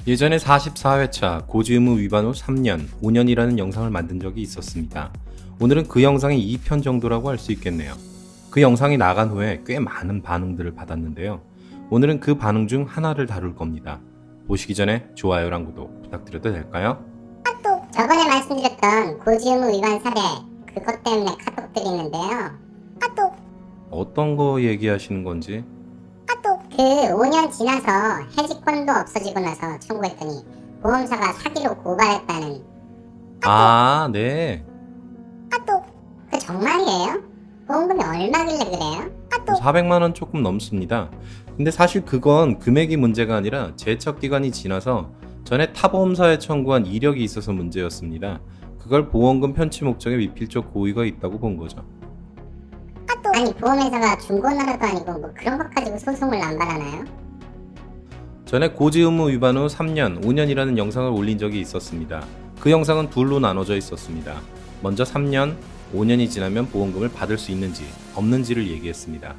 예전에 44회차 고지의무 위반 후 3년, 5년이라는 영상을 만든 적이 있었습니다. 오늘은 그 영상이 2편 정도라고 할 수 있겠네요. 그 영상이 나간 후에 꽤 많은 반응들을 받았는데요. 오늘은 그 반응 중 하나를 다룰 겁니다. 보시기 전에 좋아요랑 구독 부탁드려도 될까요? 저번에 말씀드렸던 고지의무 위반 사례 그것 때문에 카톡들이 있는데요. 어떤 거 얘기하시는 건지? 그 5년 지나서 해지권도 없어지고 나서 청구했더니 보험사가 사기로 고발했다는. 아, 네. 그 정말이에요? 보험금이 얼마길래 그래요? 400만 원 조금 넘습니다. 근데 사실 그건 금액이 문제가 아니라 제척 기간이 지나서 전에 타보험사에 청구한 이력이 있어서 문제였습니다. 그걸 보험금 편취 목적의 미필적 고의가 있다고 본 거죠. 아니 보험회사가 중고나라도 아니고 뭐 그런 것 가지고 소송을 남발하나요? 전에 고지의무 위반 후 3년, 5년이라는 영상을 올린 적이 있었습니다. 그 영상은 둘로 나눠져 있었습니다. 먼저 3년, 5년이 지나면 보험금을 받을 수 있는지, 없는지를 얘기했습니다.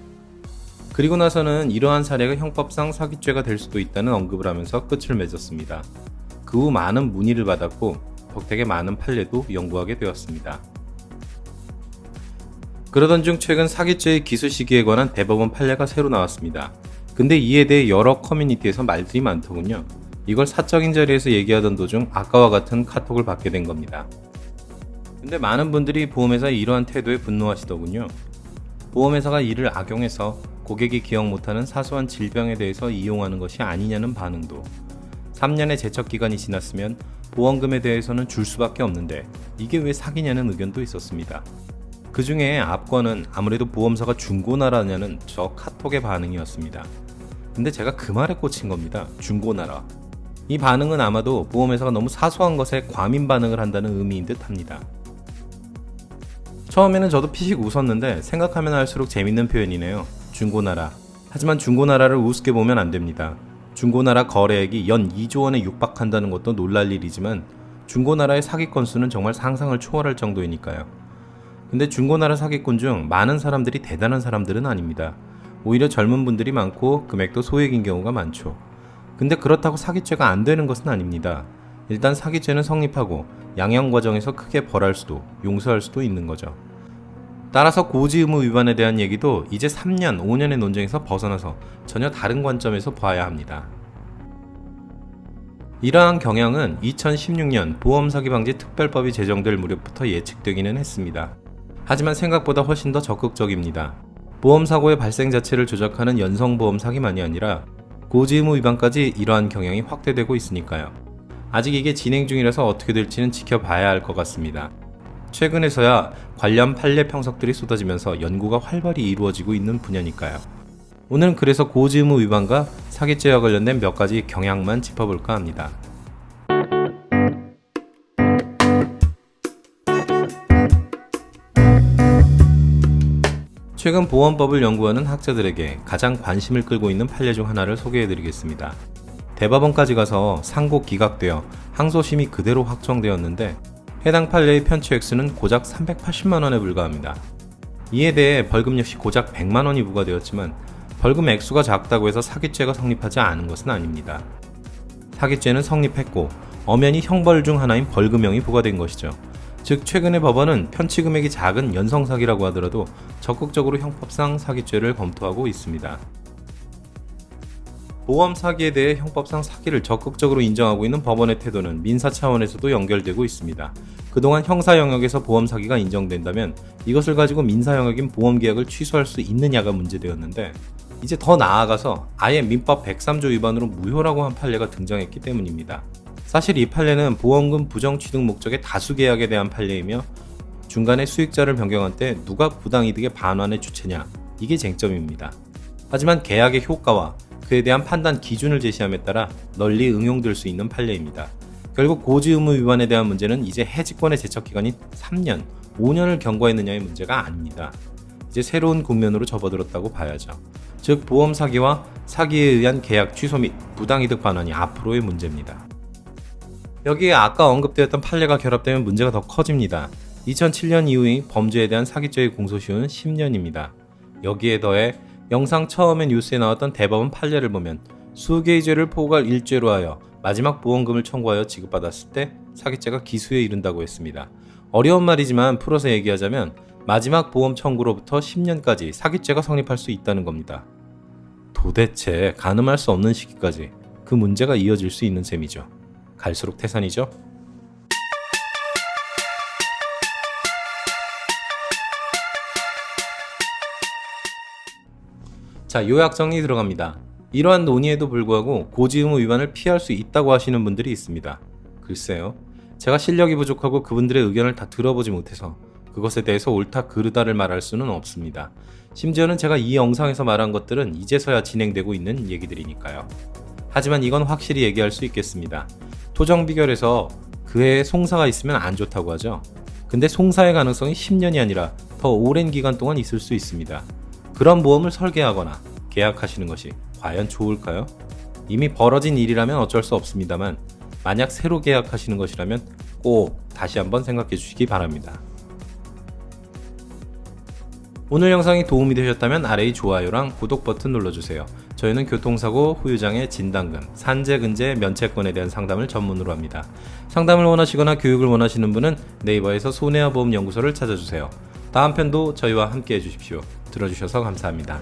그리고 나서는 이러한 사례가 형법상 사기죄가 될 수도 있다는 언급을 하면서 끝을 맺었습니다. 그 후 많은 문의를 받았고 덕택에 많은 판례도 연구하게 되었습니다. 그러던 중 최근 사기죄의 기소 시기에 관한 대법원 판례가 새로 나왔습니다. 근데 이에 대해 여러 커뮤니티에서 말들이 많더군요. 이걸 사적인 자리에서 얘기하던 도중 아까와 같은 카톡을 받게 된 겁니다. 근데 많은 분들이 보험회사의 이러한 태도에 분노하시더군요. 보험회사가 이를 악용해서 고객이 기억 못하는 사소한 질병에 대해서 이용하는 것이 아니냐는 반응도, 3년의 제척 기간이 지났으면 보험금에 대해서는 줄 수밖에 없는데 이게 왜 사기냐는 의견도 있었습니다. 그 중에 앞권은 아무래도 보험사가 중고나라냐는 저 카톡의 반응이었습니다. 근데 제가 그 말에 꽂힌 겁니다. 중고나라. 이 반응은 아마도 보험회사가 너무 사소한 것에 과민 반응을 한다는 의미인 듯 합니다. 처음에는 저도 피식 웃었는데 생각하면 할수록 재밌는 표현이네요. 중고나라. 하지만 중고나라를 우습게 보면 안 됩니다. 중고나라 거래액이 연 2조 원에 육박한다는 것도 놀랄 일이지만 중고나라의 사기 건수는 정말 상상을 초월할 정도이니까요. 근데 중고나라 사기꾼 중 많은 사람들이 대단한 사람들은 아닙니다. 오히려 젊은 분들이 많고 금액도 소액인 경우가 많죠. 근데 그렇다고 사기죄가 안 되는 것은 아닙니다. 일단 사기죄는 성립하고 양형 과정에서 크게 벌할 수도 용서할 수도 있는 거죠. 따라서 고지의무 위반에 대한 얘기도 이제 3년, 5년의 논쟁에서 벗어나서 전혀 다른 관점에서 봐야 합니다. 이러한 경향은 2016년 보험사기방지 특별법이 제정될 무렵부터 예측되기는 했습니다. 하지만 생각보다 훨씬 더 적극적입니다. 보험사고의 발생 자체를 조작하는 연성보험 사기만이 아니라 고지의무 위반까지 이러한 경향이 확대되고 있으니까요. 아직 이게 진행 중이라서 어떻게 될지는 지켜봐야 할 것 같습니다. 최근에서야 관련 판례 평석들이 쏟아지면서 연구가 활발히 이루어지고 있는 분야니까요. 오늘은 그래서 고지의무 위반과 사기죄와 관련된 몇 가지 경향만 짚어볼까 합니다. 최근 보험법을 연구하는 학자들에게 가장 관심을 끌고 있는 판례 중 하나를 소개해드리겠습니다. 대법원까지 가서 상고 기각되어 항소심이 그대로 확정되었는데 해당 판례의 편취 액수는 고작 380만원에 불과합니다. 이에 대해 벌금 역시 고작 100만원이 부과되었지만 벌금 액수가 작다고 해서 사기죄가 성립하지 않은 것은 아닙니다. 사기죄는 성립했고 엄연히 형벌 중 하나인 벌금형이 부과된 것이죠. 즉 최근의 법원은 편취 금액이 작은 연성사기라고 하더라도 적극적으로 형법상 사기죄를 검토하고 있습니다. 보험 사기에 대해 형법상 사기를 적극적으로 인정하고 있는 법원의 태도는 민사 차원에서도 연결되고 있습니다. 그동안 형사 영역에서 보험 사기가 인정된다면 이것을 가지고 민사 영역인 보험 계약을 취소할 수 있느냐가 문제되었는데, 이제 더 나아가서 아예 민법 103조 위반으로 무효라고 한 판례가 등장했기 때문입니다. 사실 이 판례는 보험금 부정 취득 목적의 다수 계약에 대한 판례이며 중간에 수익자를 변경할 때 누가 부당이득의 반환의 주체냐, 이게 쟁점입니다. 하지만 계약의 효과와 그에 대한 판단 기준을 제시함에 따라 널리 응용될 수 있는 판례입니다. 결국 고지의무 위반에 대한 문제는 이제 해지권의 제척 기간이 3년, 5년을 경과했느냐의 문제가 아닙니다. 이제 새로운 국면으로 접어들었다고 봐야죠. 즉 보험 사기와 사기에 의한 계약 취소 및 부당이득 반환이 앞으로의 문제입니다. 여기에 아까 언급되었던 판례가 결합되면 문제가 더 커집니다. 2007년 이후의 범죄에 대한 사기죄의 공소시효는 10년입니다. 여기에 더해 영상 처음에 뉴스에 나왔던 대법원 판례를 보면 수개의 죄를 포괄 일죄로 하여 마지막 보험금을 청구하여 지급받았을 때 사기죄가 기수에 이른다고 했습니다. 어려운 말이지만 풀어서 얘기하자면 마지막 보험 청구로부터 10년까지 사기죄가 성립할 수 있다는 겁니다. 도대체 가늠할 수 없는 시기까지 그 문제가 이어질 수 있는 셈이죠. 갈수록 태산이죠. 자, 요약 정리 들어갑니다. 이러한 논의에도 불구하고 고지의무 위반을 피할 수 있다고 하시는 분들이 있습니다. 글쎄요. 제가 실력이 부족하고 그분들의 의견을 다 들어보지 못해서 그것에 대해서 옳다 그르다를 말할 수는 없습니다. 심지어는 제가 이 영상에서 말한 것들은 이제서야 진행되고 있는 얘기들이니까요. 하지만 이건 확실히 얘기할 수 있겠습니다. 토정 비결에서 그해에 송사가 있으면 안 좋다고 하죠. 근데 송사의 가능성이 10년이 아니라 더 오랜 기간 동안 있을 수 있습니다. 그런 보험을 설계하거나 계약하시는 것이 과연 좋을까요? 이미 벌어진 일이라면 어쩔 수 없습니다만 만약 새로 계약하시는 것이라면 꼭 다시 한번 생각해 주시기 바랍니다. 오늘 영상이 도움이 되셨다면 아래의 좋아요랑 구독 버튼 눌러주세요. 저희는 교통사고, 후유장애, 진단금, 산재근제, 면책권에 대한 상담을 전문으로 합니다. 상담을 원하시거나 교육을 원하시는 분은 네이버에서 손해와 보험 연구소를 찾아주세요. 다음 편도 저희와 함께 해주십시오. 들어주셔서 감사합니다.